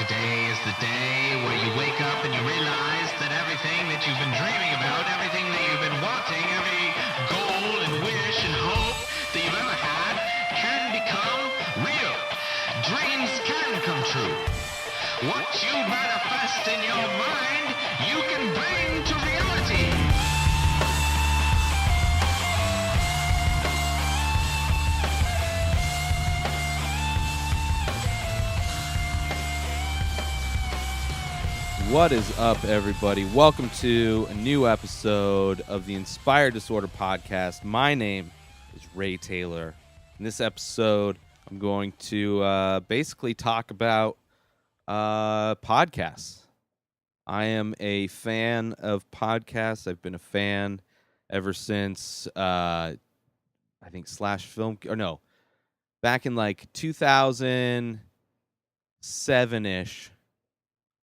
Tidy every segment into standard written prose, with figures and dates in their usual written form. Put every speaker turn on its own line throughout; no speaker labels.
Today is the day where you wake up and you realize that everything that you've been dreaming about, everything that you've been wanting, every goal and wish and hope that you've ever had can become real. Dreams can come true. What you manifest in your mind, you can bring to reality.
What is up, everybody? Welcome to a new episode of the Inspired Disorder Podcast. My name is Ray Taylor. In this episode, I'm going to basically talk about podcasts. I am a fan of podcasts. I've been a fan ever since, I think, back in like 2007-ish.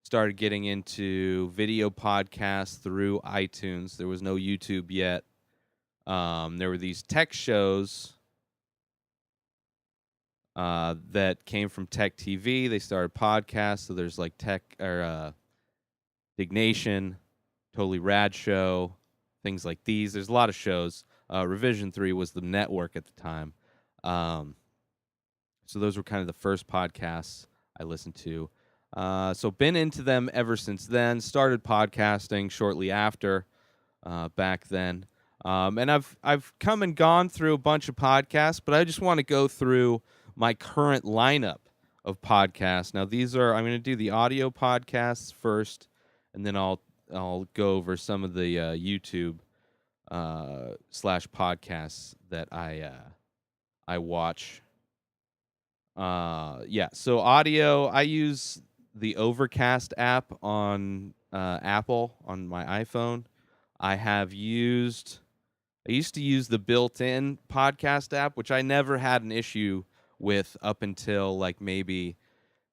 Started getting into video podcasts through iTunes. There was no YouTube yet. There were these tech shows that came from Tech TV. They started podcasts. So there's like Dignation, Totally Rad Show, things like these. There's a lot of shows. Revision 3 was the network at the time. So those were kind of the first podcasts I listened to. So been into them ever since then. Started podcasting shortly after, back then. And I've come and gone through a bunch of podcasts, but I just want to go through my current lineup of podcasts. Now I'm going to do the audio podcasts first, and then I'll go over some of the YouTube / podcasts that I watch. So audio, I use the Overcast app on Apple on my iPhone. I used to use the built-in podcast app, which I never had an issue with up until like maybe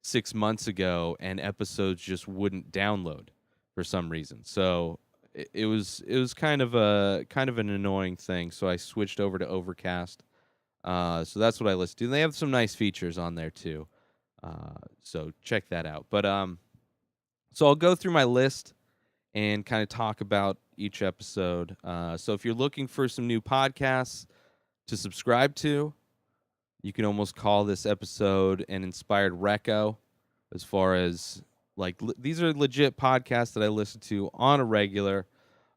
6 months ago, and episodes just wouldn't download for some reason. So it was kind of an annoying thing. So I switched over to Overcast. So that's what I listen to. And they have some nice features on there too. So check that out. But so I'll go through my list and kind of talk about each episode. So if you're looking for some new podcasts to subscribe to, you can almost call this episode an inspired reco, as far as like these are legit podcasts that I listen to on a regular.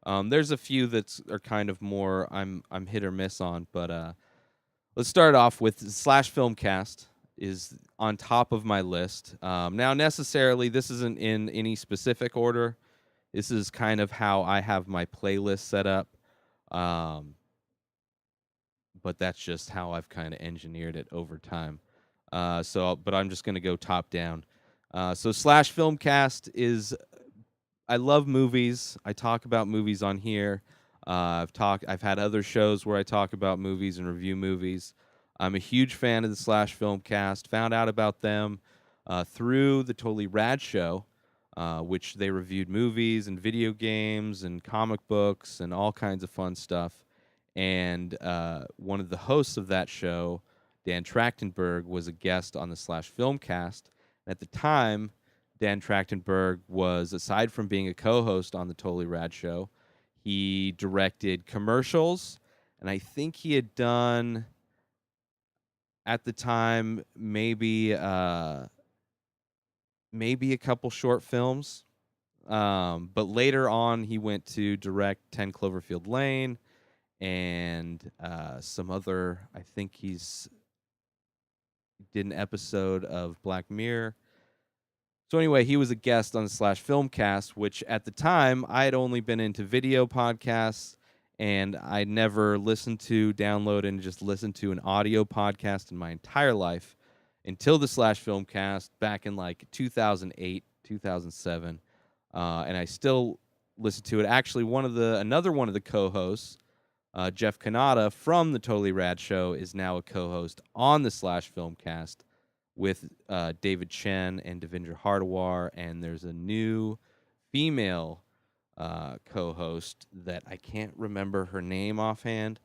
There's a few that are kind of more I'm hit or miss on, but let's start off with /Filmcast is on top of my list. Now, necessarily, this isn't in any specific order. This is kind of how I have my playlist set up. But that's just how I've kind of engineered it over time. But I'm just going to go top down. So /Filmcast is, I love movies. I talk about movies on here. I've had other shows where I talk about movies and review movies. I'm a huge fan of the /Filmcast. Found out about them through the Totally Rad Show, which they reviewed movies and video games and comic books and all kinds of fun stuff. And one of the hosts of that show, Dan Trachtenberg, was a guest on the /Filmcast. And at the time, Dan Trachtenberg was, aside from being a co-host on the Totally Rad Show, he directed commercials, and I think he had done, at the time, maybe a couple short films. But later on, he went to direct 10 Cloverfield Lane and some other, I think did an episode of Black Mirror. So anyway, he was a guest on the /Filmcast, which at the time I had only been into video podcasts, and I never downloaded and just listened to an audio podcast in my entire life until the /Filmcast back in like 2008, 2007, and I still listen to it. Actually, another one of the co-hosts, Jeff Kanata from the Totally Rad Show, is now a co-host on the /Filmcast with David Chen and Devendra Hardawar, and there's a new female co-host that I can't remember her name offhand,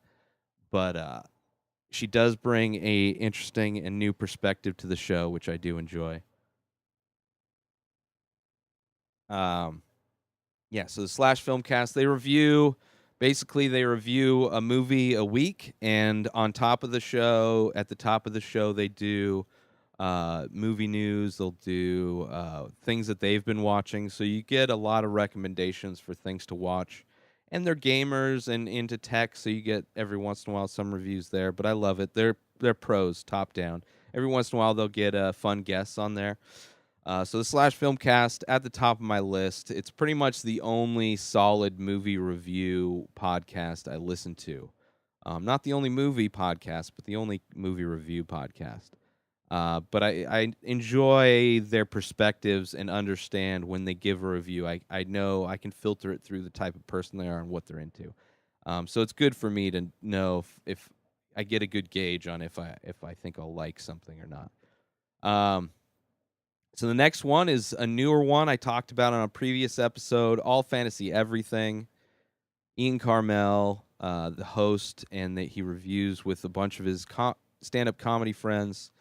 but she does bring a interesting and new perspective to the show, which I do enjoy. Um, yeah, so the Slash Filmcast, they review a movie a week, and on top of the show, at the top of the show, they do movie news. They'll do things that they've been watching, so you get a lot of recommendations for things to watch. And they're gamers and into tech, so you get every once in a while some reviews there. But I love it. They're pros, top down. Every once in a while they'll get fun guests on there. So the Slash Filmcast at the top of my list. It's pretty much the only solid movie review podcast I listen to. Not the only movie podcast, but the only movie review podcast. But I enjoy their perspectives and understand when they give a review. I know I can filter it through the type of person they are and what they're into. So it's good for me to know if I get a good gauge on if I think I'll like something or not. So the next one is a newer one I talked about on a previous episode, All Fantasy Everything. Ian Carmel, the host, and he reviews with a bunch of his stand-up comedy friends.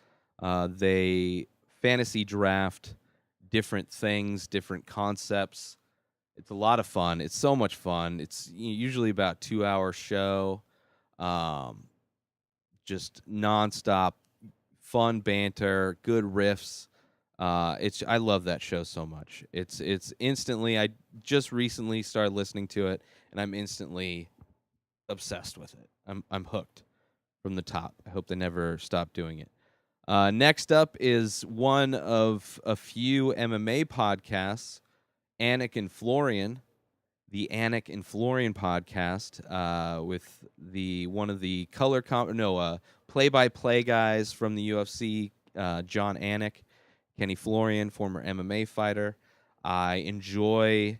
They fantasy draft different things, different concepts. It's a lot of fun. It's so much fun. It's usually about 2-hour show. Just nonstop fun banter, good riffs. I love that show so much. It's instantly. I just recently started listening to it, and I'm instantly obsessed with it. I'm hooked from the top. I hope they never stop doing it. Next up is one of a few MMA podcasts, Anik and Florian, the Anik and Florian podcast, with one of the play-by-play guys from the UFC, John Anik, Kenny Florian, former MMA fighter. I enjoy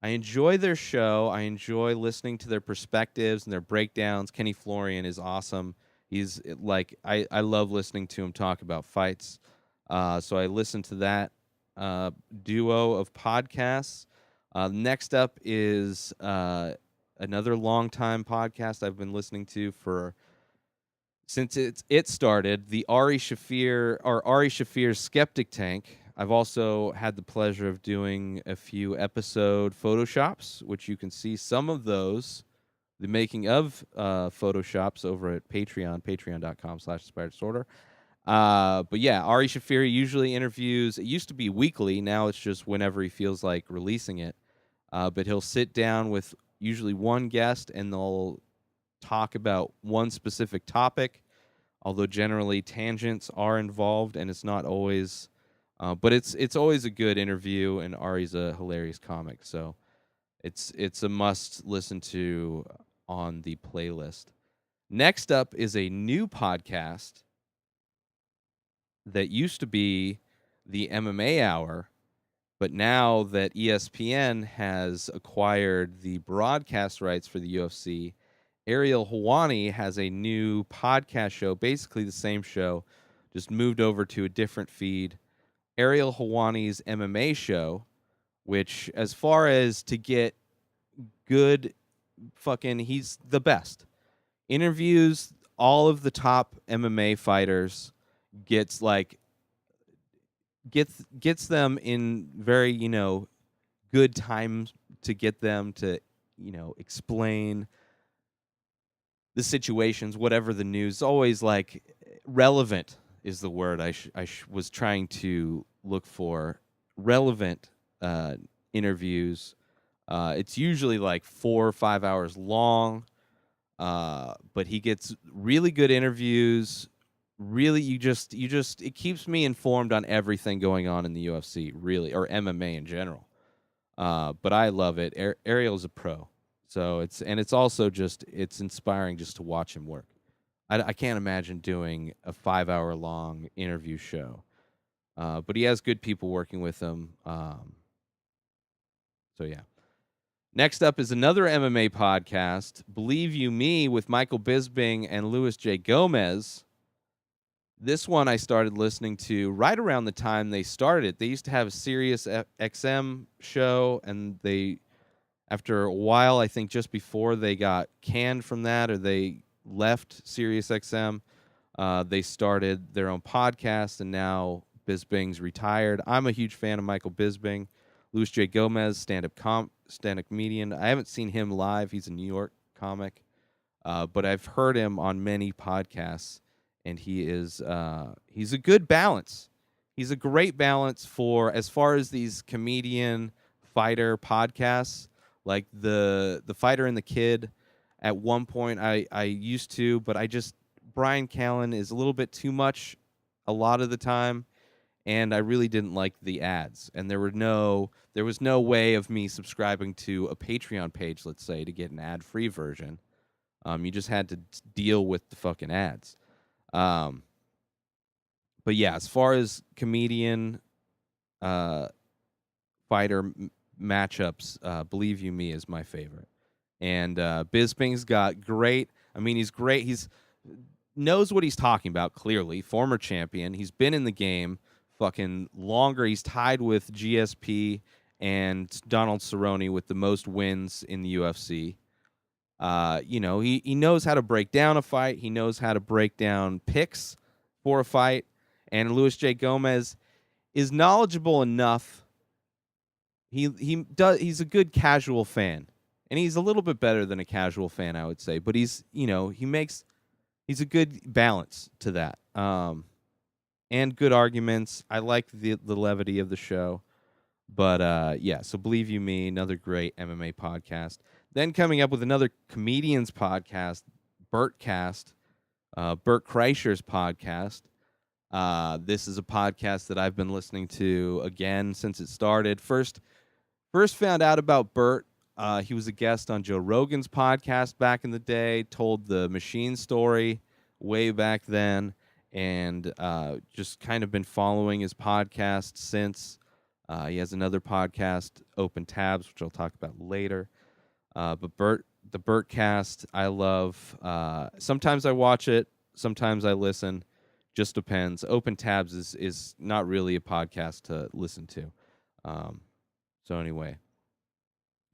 their show. I enjoy listening to their perspectives and their breakdowns. Kenny Florian is awesome. He's like, I love listening to him talk about fights. So I listen to that duo of podcasts. Next up is another longtime podcast I've been listening to since it started, the Ari Shaffir's Skeptic Tank. I've also had the pleasure of doing a few episode photoshops, which you can see some of those, the making of photoshops over at Patreon, patreon.com/inspireddisorder. But yeah, Ari Shaffir usually interviews. It used to be weekly. Now it's just whenever he feels like releasing it. But he'll sit down with usually one guest, and they'll talk about one specific topic, although generally tangents are involved, and it's not always. But it's always a good interview, and Ari's a hilarious comic, so it's a must listen to on the playlist. Next up is a new podcast that used to be the MMA Hour, but now that ESPN has acquired the broadcast rights for the UFC, Ariel Helwani has a new podcast show, basically the same show, just moved over to a different feed. Ariel Helwani's MMA show, which, as far as to get good he's the best. Interviews all of the top MMA fighters, gets them in very, good time to get them to, explain the situations, whatever the news. Always relevant is the word I was trying to look for. Relevant interviews. It's usually 4 or 5 hours long, but he gets really good interviews. Really, it keeps me informed on everything going on in the UFC, really, or MMA in general. But I love it. Ariel's a pro, so it's also it's inspiring just to watch him work. I can't imagine doing a 5-hour long interview show, but he has good people working with him. So yeah. Next up is another MMA podcast, Believe You Me, with Michael Bisping and Luis J. Gomez. This one I started listening to right around the time they started. They used to have a Sirius XM show, and after a while, I think just before they got canned from that, or they left Sirius XM, they started their own podcast, and now Bisping's retired. I'm a huge fan of Michael Bisping. Luis J. Gomez, stand-up comedian. I haven't seen him live. He's a New York comic, but I've heard him on many podcasts, and he's a good balance. He's a great balance for as far as these comedian fighter podcasts, like the Fighter and the Kid. At one point, I used to, but Brian Callen is a little bit too much a lot of the time, and I really didn't like the ads. And there was no way of me subscribing to a Patreon page, let's say, to get an ad-free version. You just had to deal with the fucking ads. But yeah, as far as comedian fighter matchups, Believe You Me is my favorite. And Bisping's got great. I mean, he's great. He's knows what he's talking about. Clearly, former champion. He's been in the game fucking longer. He's tied with GSP and Donald Cerrone with the most wins in the UFC. He knows how to break down a fight. He knows how to break down picks for a fight. And Luis J. Gomez is knowledgeable enough. He's a good casual fan. And he's a little bit better than a casual fan, I would say. But he's a good balance to that. And good arguments. I like the levity of the show. But yeah, so Believe You Me, another great MMA podcast. Then coming up with another comedians podcast, Bertcast, Bert Kreischer's podcast. This is a podcast that I've been listening to again since it started. First found out about Bert. He was a guest on Joe Rogan's podcast back in the day, told the Machine story way back then, and just kind of been following his podcast since. He has another podcast, Open Tabs, which I'll talk about later. But the Bertcast, I love. Sometimes I watch it, sometimes I listen. Just depends. Open Tabs is not really a podcast to listen to. So anyway.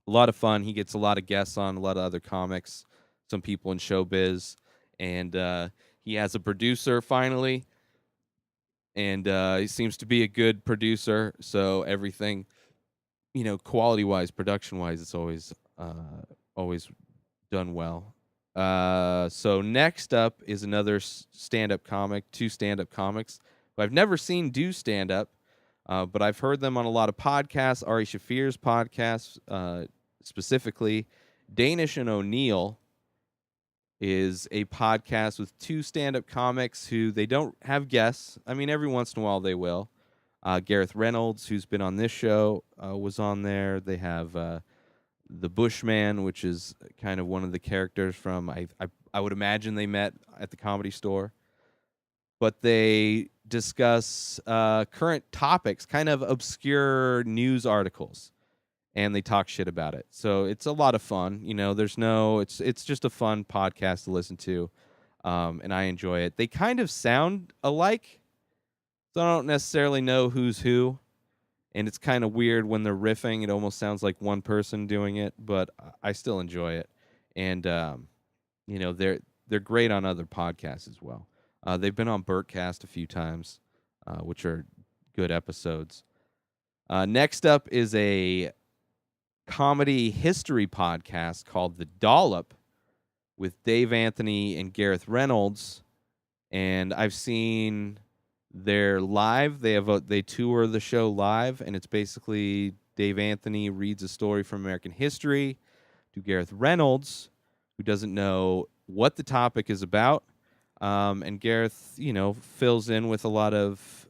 A lot of fun. He gets a lot of guests on, a lot of other comics, some people in showbiz, and he has a producer finally, and he seems to be a good producer. So everything, quality-wise, production-wise, it's always done well. So next up is another stand-up comic, two stand-up comics who I've never seen do stand-up. But I've heard them on a lot of podcasts. Ari Shafir's podcast, specifically. Danish and O'Neill is a podcast with two stand-up comics who they don't have guests. I mean, every once in a while they will. Gareth Reynolds, who's been on this show, was on there. They have the Bushman, which is kind of one of the characters from, I would imagine they met at the Comedy Store. But they discuss current topics, kind of obscure news articles, and they talk shit about it. So it's a lot of fun. It's just a fun podcast to listen to, and I enjoy it. They kind of sound alike, so I don't necessarily know who's who, and it's kind of weird when they're riffing. It almost sounds like one person doing it, but I still enjoy it. And they're great on other podcasts as well. They've been on Bertcast a few times, which are good episodes. Next up is a comedy history podcast called The Dollop with Dave Anthony and Gareth Reynolds. And I've seen their live. They tour the show live, and it's basically Dave Anthony reads a story from American history to Gareth Reynolds, who doesn't know what the topic is about. And Gareth, fills in with a lot of.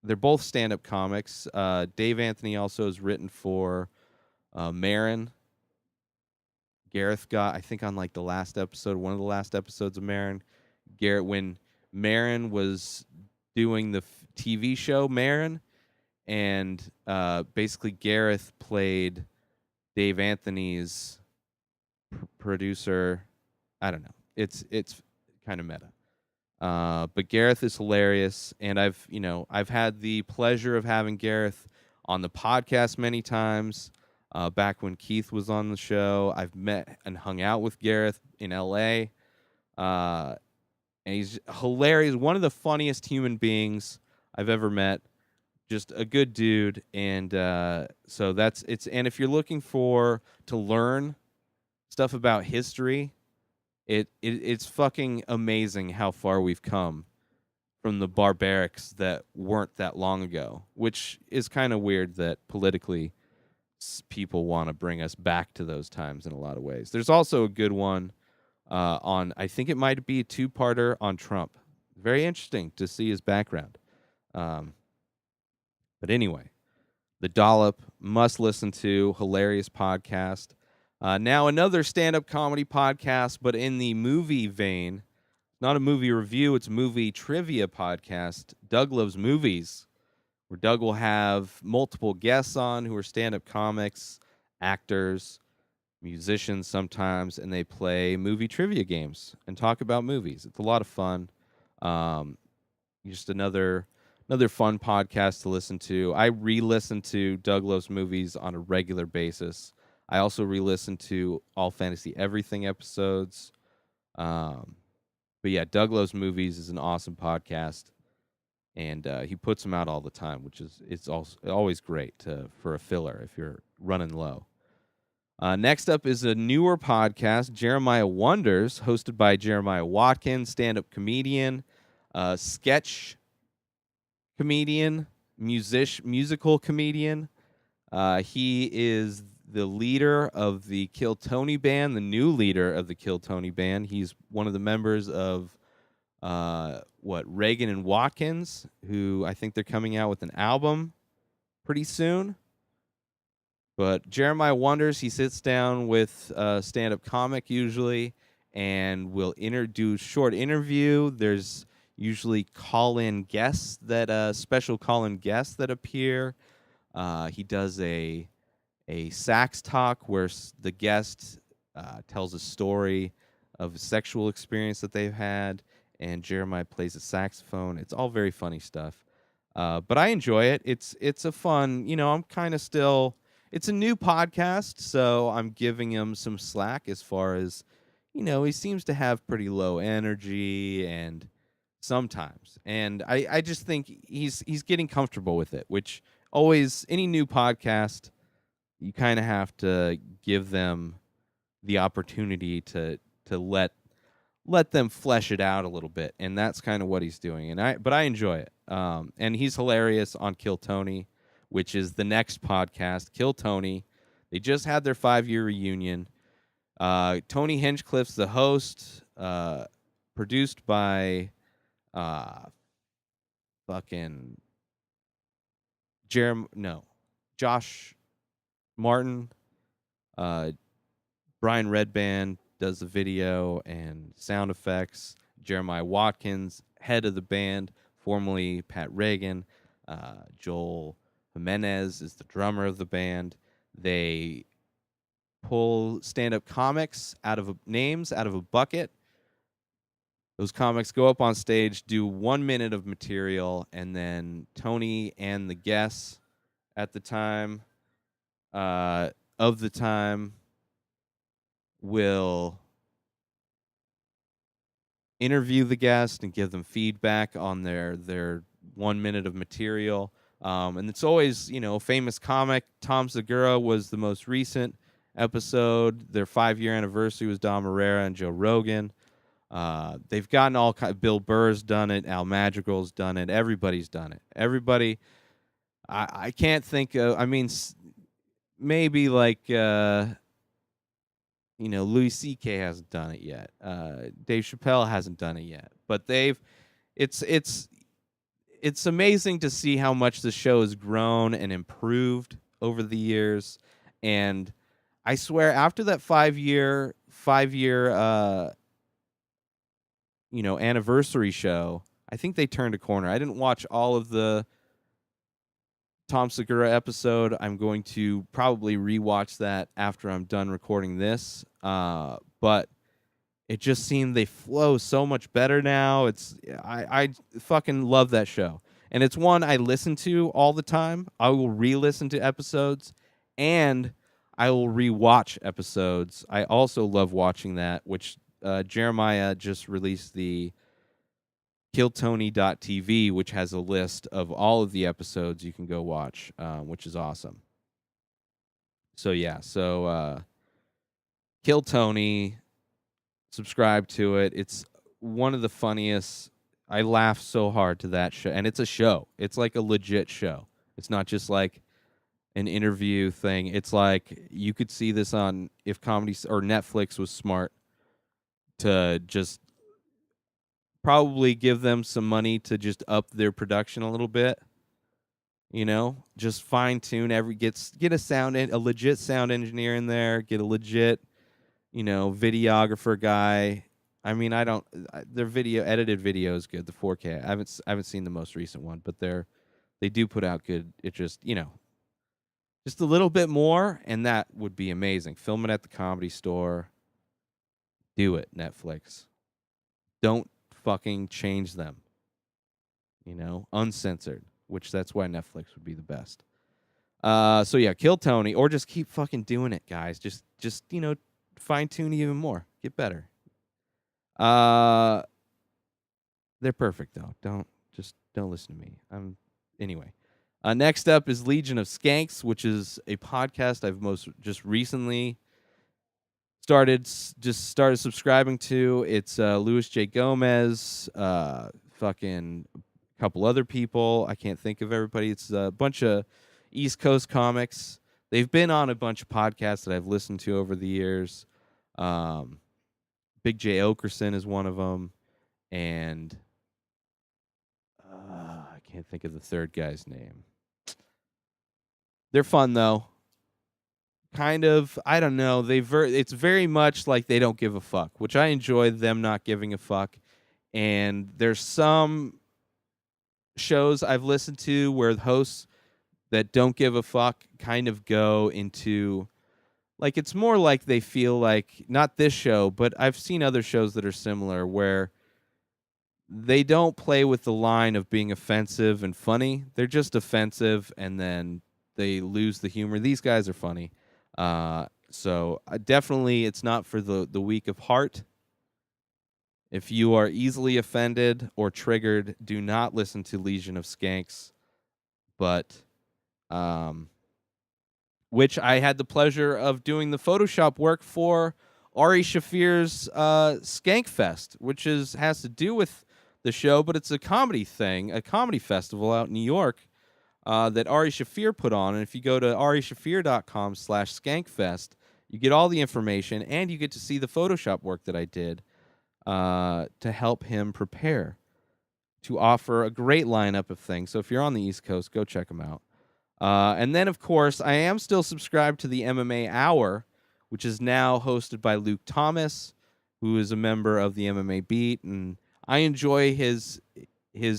They're both stand-up comics. Dave Anthony also has written for Maron. Gareth got, I think, on like the last episode, one of the last episodes of Maron. When Maron was doing the TV show Maron, and basically Gareth played Dave Anthony's producer. I don't know. It's kind of meta. But Gareth is hilarious, and I've had the pleasure of having Gareth on the podcast many times. Back when Keith was on the show, I've met and hung out with Gareth in LA. And he's hilarious, one of the funniest human beings I've ever met. just a good dude, and so that's it's. And if you're looking to learn stuff about history, it's fucking amazing how far we've come from the barbarics that weren't that long ago, which is kind of weird that politically people want to bring us back to those times in a lot of ways. There's also a good one on, I think it might be a two-parter on Trump. Very interesting to see his background. But anyway, The Dollop, must listen to, hilarious podcast. Now another stand-up comedy podcast, but in the movie vein. Not a movie review, it's a movie trivia podcast, Doug Loves Movies, where Doug will have multiple guests on who are stand-up comics, actors, musicians sometimes, and they play movie trivia games and talk about movies. It's a lot of fun. Just another fun podcast to listen to. I re-listen to Doug Loves Movies on a regular basis. I also re-listen to All Fantasy Everything episodes. But yeah, Doug Loves Movies is an awesome podcast, and he puts them out all the time, which is it's also always great for a filler if you're running low. Next up is a newer podcast, Jeremiah Wonders, hosted by Jeremiah Watkins, stand-up comedian, sketch comedian, musical comedian. He is the leader of the Kill Tony band, the new leader of the Kill Tony band. He's one of the members of Reagan and Watkins, who I think they're coming out with an album pretty soon. But Jeremiah Wonders, he sits down with a stand-up comic usually and will do short interview. There's usually call-in guests special call-in guests that appear. He does a sax talk where the guest tells a story of a sexual experience that they've had, and Jeremiah plays a saxophone. It's all very funny stuff. But I enjoy it. It's a fun, I'm kind of still, it's a new podcast, so I'm giving him some slack as far as, he seems to have pretty low energy and sometimes. And I just think he's getting comfortable with it, which always, any new podcast, you kind of have to give them the opportunity to let them flesh it out a little bit, and that's kind of what he's doing. But I enjoy it. And he's hilarious on Kill Tony, which is the next podcast. Kill Tony, they just had their 5-year reunion. Tony Hinchcliffe's the host, produced by Josh Martin. Brian Redband does the video and sound effects. Jeremiah Watkins, head of the band, formerly Pat Reagan. Joel Jimenez is the drummer of the band. They pull stand-up comics names out of a bucket. Those comics go up on stage, do 1 minute of material, and then Tony and the guests at the time will interview the guest and give them feedback on their 1 minute of material. And it's always, a famous comic. Tom Segura was the most recent episode. Their 5-year anniversary was Don Herrera and Joe Rogan. They've gotten all kinds. Bill Burr's done it. Al Madrigal's done it. Everybody's done it. Everybody. I can't think of. Maybe like Louis C.K. hasn't done it yet. Dave Chappelle hasn't done it yet. But it's amazing to see how much the show has grown and improved over the years. And I swear, after that 5-year anniversary show, I think they turned a corner. I didn't watch all of the Tom Segura episode. I'm going to probably rewatch that after I'm done recording this. But it just seemed they flow so much better now. I fucking love that show. And it's one I listen to all the time. I will re-listen to episodes, and I will re-watch episodes. I also love watching that, which Jeremiah just released the killtony.tv, which has a list of all of the episodes you can go watch, which is awesome. So yeah, Kill Tony, subscribe to it. It's one of the funniest. I laugh so hard to that show, and it's a show. It's like a legit show. It's not just like an interview thing. It's like you could see this on if comedy or Netflix was smart to just probably give them some money to just up their production a little bit. You know, just fine tune get a legit sound engineer in there, get a legit, videographer guy. I mean, their edited video is good. The 4K. I haven't seen the most recent one, but they do put out good. It just, just a little bit more, and that would be amazing. Film it at the Comedy Store. Do it, Netflix. Don't fucking change them. Uncensored, which that's why Netflix would be the best. So yeah, Kill Tony, or just keep fucking doing it, guys. Just fine tune even more. Get better. They're perfect though. Don't listen to me. Anyway. Next up is Legion of Skanks, which is a podcast I've just recently started subscribing to. It's Louis J. Gomez, fucking a couple other people. I can't think of everybody. It's a bunch of East Coast comics. They've been on a bunch of podcasts that I've listened to over the years. Big J. Okerson is one of them, and I can't think of the third guy's name. They're fun though. Kind of, I don't know. It's very much like they don't give a fuck, which I enjoy them not giving a fuck. And there's some shows I've listened to where the hosts that don't give a fuck kind of go into, like, it's more like they feel like, not this show, but I've seen other shows that are similar where they don't play with the line of being offensive and funny. They're just offensive, and then they lose the humor. These guys are funny. So definitely it's not for the weak of heart. If you are easily offended or triggered, do not listen to Legion of Skanks. But, which I had the pleasure of doing the Photoshop work for Ari Shafir's Skank Fest, which has to do with the show, but it's a comedy thing, a comedy festival out in New York that Ari Shafir put on. And if you go to arishafir.com/skankfest, you get all the information, and you get to see the Photoshop work that I did to help him prepare to offer a great lineup of things. So if you're on the East Coast, go check them out. And then, of course, I am still subscribed to the MMA Hour, which is now hosted by Luke Thomas, who is a member of the MMA Beat, and I enjoy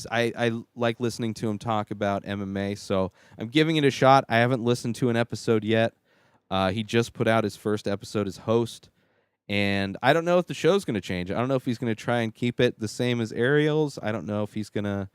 I like listening to him talk about MMA, so I'm giving it a shot. I haven't listened to an episode yet. He just put out his first episode as host, and I don't know if the show's going to change. I don't know if he's going to try and keep it the same as Ariel's. I don't know if he's going to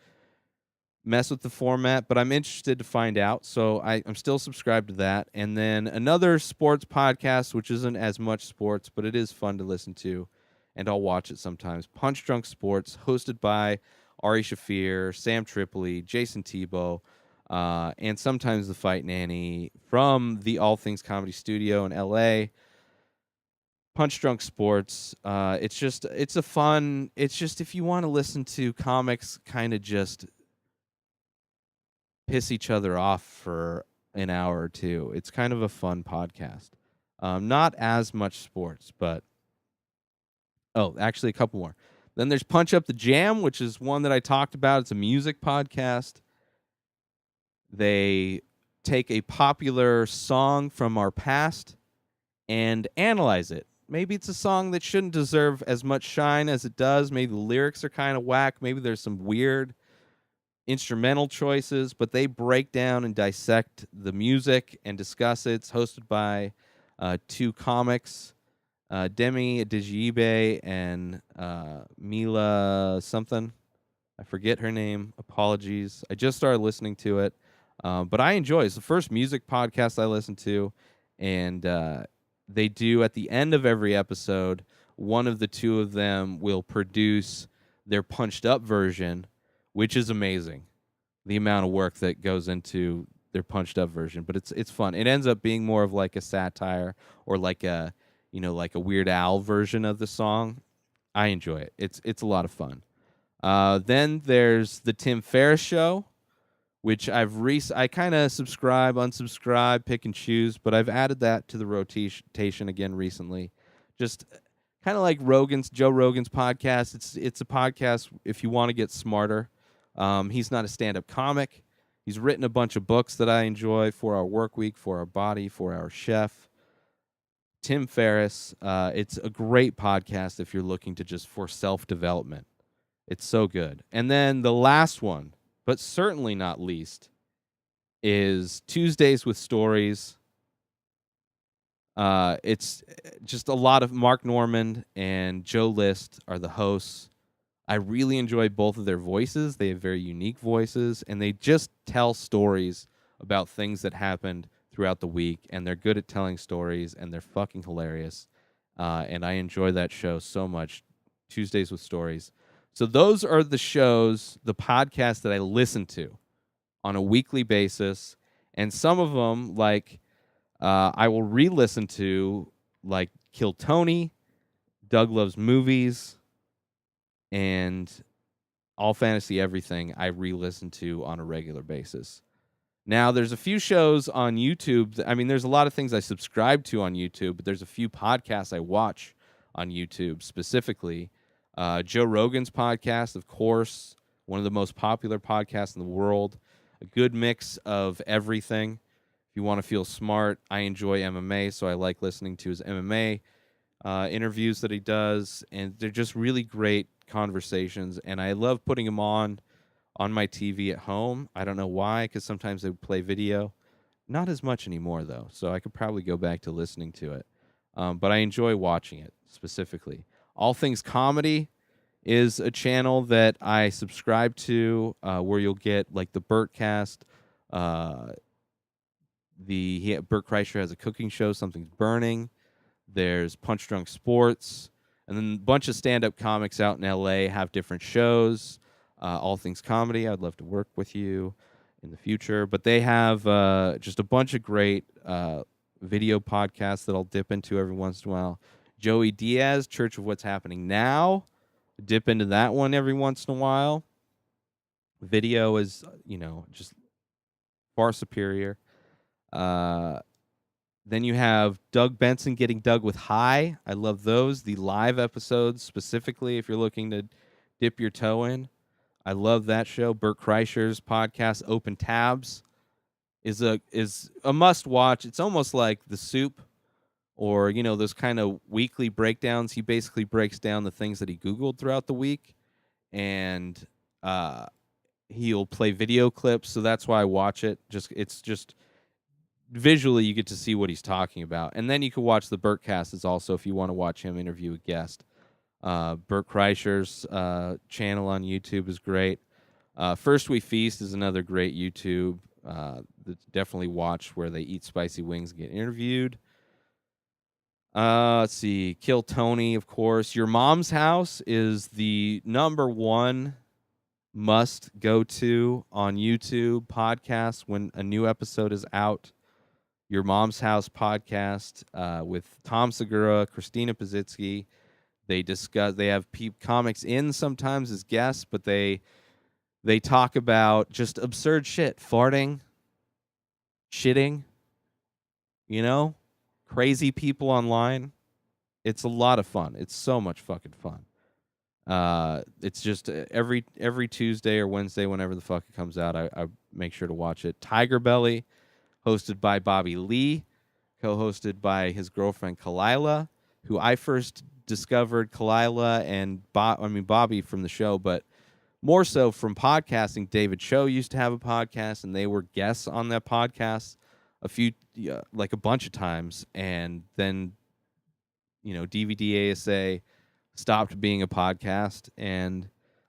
mess with the format, but I'm interested to find out, so I'm still subscribed to that. And then another sports podcast, which isn't as much sports, but it is fun to listen to, and I'll watch it sometimes. Punch Drunk Sports, hosted by Ari Shafir, Sam Tripoli, Jason Tebow, and sometimes the Fight Nanny from the All Things Comedy Studio in LA. Punch Drunk Sports. It's just if you want to listen to comics kind of just piss each other off for an hour or two, it's kind of a fun podcast. Not as much sports, but actually a couple more. Then there's Punch Up the Jam, which is one that I talked about. It's a music podcast. They take a popular song from our past and analyze it. Maybe it's a song that shouldn't deserve as much shine as it does. Maybe the lyrics are kind of whack. Maybe there's some weird instrumental choices, but they break down and dissect the music and discuss it. It's hosted by two comics, Demi Digibe and Mila something. I forget her name. Apologies. I just started listening to it, but I enjoy it. It's the first music podcast I listen to, and they do, at the end of every episode, one of the two of them will produce their punched up version, which is amazing. The amount of work that goes into their punched up version, but it's fun. It ends up being more of like a satire or like a like a Weird Al version of the song. I enjoy it. It's a lot of fun. Then there's the Tim Ferriss Show, which I kind of subscribe, unsubscribe, pick and choose, but I've added that to the rotation again recently. Just kind of like Joe Rogan's podcast. It's a podcast if you want to get smarter. He's not a stand-up comic. He's written a bunch of books that I enjoy, For Our Work Week, For Our Body, For Our Chef. Tim Ferriss. It's a great podcast if you're looking to just for self-development. It's so good. And then the last one, but certainly not least, is Tuesdays with Stories. It's just a lot of Mark Norman and Joe List are the hosts. I really enjoy both of their voices. They have very unique voices, and they just tell stories about things that happened throughout the week, and they're good at telling stories, and they're fucking hilarious. And I enjoy that show so much, Tuesdays with Stories. So those are the shows, the podcasts that I listen to on a weekly basis, and some of them, like, I will re-listen to, like Kill Tony, Doug Loves Movies, and All Fantasy Everything I re-listen to on a regular basis. Now, there's a few shows on YouTube. There's a lot of things I subscribe to on YouTube, but there's a few podcasts I watch on YouTube specifically. Joe Rogan's podcast, of course, one of the most popular podcasts in the world. A good mix of everything. If you want to feel smart, I enjoy MMA, so I like listening to his MMA interviews that he does, and they're just really great conversations, and I love putting them on my TV at home. I don't know why, because sometimes they play video. Not as much anymore, though, so I could probably go back to listening to it. But I enjoy watching it, specifically. All Things Comedy is a channel that I subscribe to, where you'll get, like, the Burtcast. Burt Kreischer has a cooking show, Something's Burning. There's Punch Drunk Sports. And then a bunch of stand-up comics out in L.A. have different shows. All Things Comedy, I'd love to work with you in the future. But they have just a bunch of great video podcasts that I'll dip into every once in a while. Joey Diaz, Church of What's Happening Now. Dip into that one every once in a while. Video is, just far superior. Then you have Doug Benson Getting Doug with High. I love those. The live episodes, specifically, if you're looking to dip your toe in. I love that show. Burt Kreischer's podcast, Open Tabs, is a must watch. It's almost like The Soup, or those kind of weekly breakdowns. He basically breaks down the things that he Googled throughout the week, and he'll play video clips. So that's why I watch it. It's just visually you get to see what he's talking about, and then you can watch the Burtcast is also if you want to watch him interview a guest. Burt Kreischer's channel on YouTube is great. First We Feast is another great YouTube that's definitely watch, where they eat spicy wings and get interviewed. Let's see, Kill Tony, of course. Your Mom's House is the number one must go to on YouTube podcast when a new episode is out. Your Mom's House podcast with Tom Segura, Christina Pazitsky. They have comics in sometimes as guests, but they talk about just absurd shit, farting, shitting, crazy people online. It's a lot of fun. It's so much fucking fun. It's just every Tuesday or Wednesday, whenever the fuck it comes out, I make sure to watch it. Tiger Belly, hosted by Bobby Lee, co-hosted by his girlfriend Kalila, who I first discovered Kalila and Bobby from the show, but more so from podcasting. David Cho used to have a podcast, and they were guests on that podcast a bunch of times, and then DVD ASA stopped being a podcast, and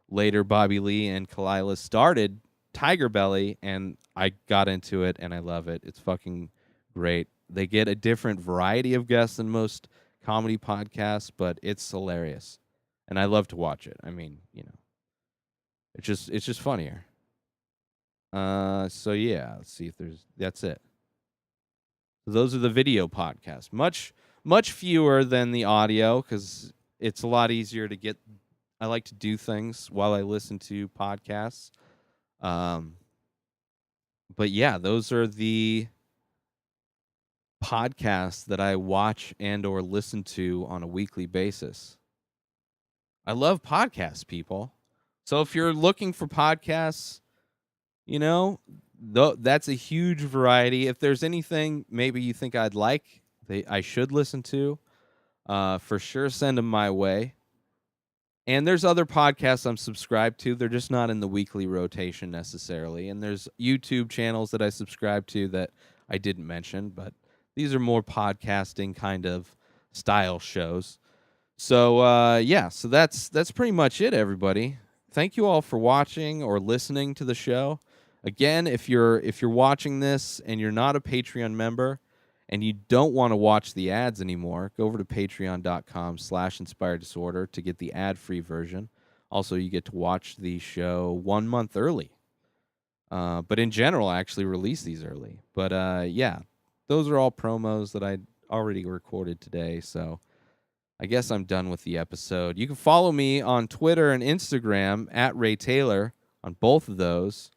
later Bobby Lee and Kalila started Tiger Belly, and I got into it, and I love it. It's fucking great. They get a different variety of guests than most comedy podcasts, but it's hilarious, and I love to watch it. It's just funnier. So yeah, let's see if that's it. Those are the video podcasts. Much fewer than the audio because it's a lot easier to get. I like to do things while I listen to podcasts. But yeah, those are the podcasts that I watch and or listen to on a weekly basis. I love podcasts, people. So if you're looking for podcasts, that's a huge variety. If there's anything maybe you think I should listen to, for sure send them my way. And there's other podcasts I'm subscribed to. They're just not in the weekly rotation necessarily. And there's YouTube channels that I subscribe to that I didn't mention, but these are more podcasting kind of style shows. So so that's pretty much it, everybody. Thank you all for watching or listening to the show. Again, if you're watching this and you're not a Patreon member and you don't want to watch the ads anymore, go over to patreon.com/inspireddisorder to get the ad-free version. Also, you get to watch the show 1 month early. But in general, I actually release these early. But those are all promos that I already recorded today. So I guess I'm done with the episode. You can follow me on Twitter and Instagram at Ray Taylor on both of those.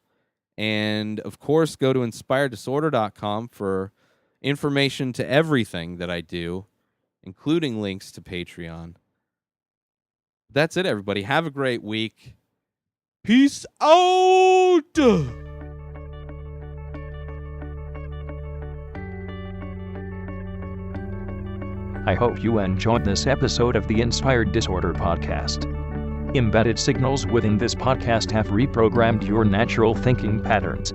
And, of course, go to inspireddisorder.com for information to everything that I do, including links to Patreon. That's it, everybody. Have a great week. Peace out!
I hope you enjoyed this episode of the Inspired Disorder podcast. Embedded signals within this podcast have reprogrammed your natural thinking patterns.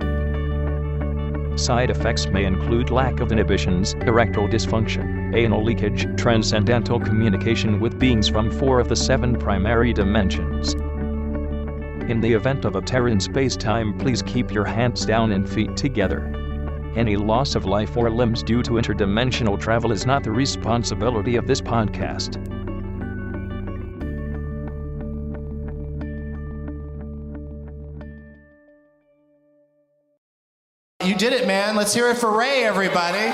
Side effects may include lack of inhibitions, erectile dysfunction, anal leakage, transcendental communication with beings from 4 of the 7 primary dimensions. In the event of a tear in space-time, please keep your hands down and feet together. Any loss of life or limbs due to interdimensional travel is not the responsibility of this podcast.
You did it, man. Let's hear it for Ray, everybody.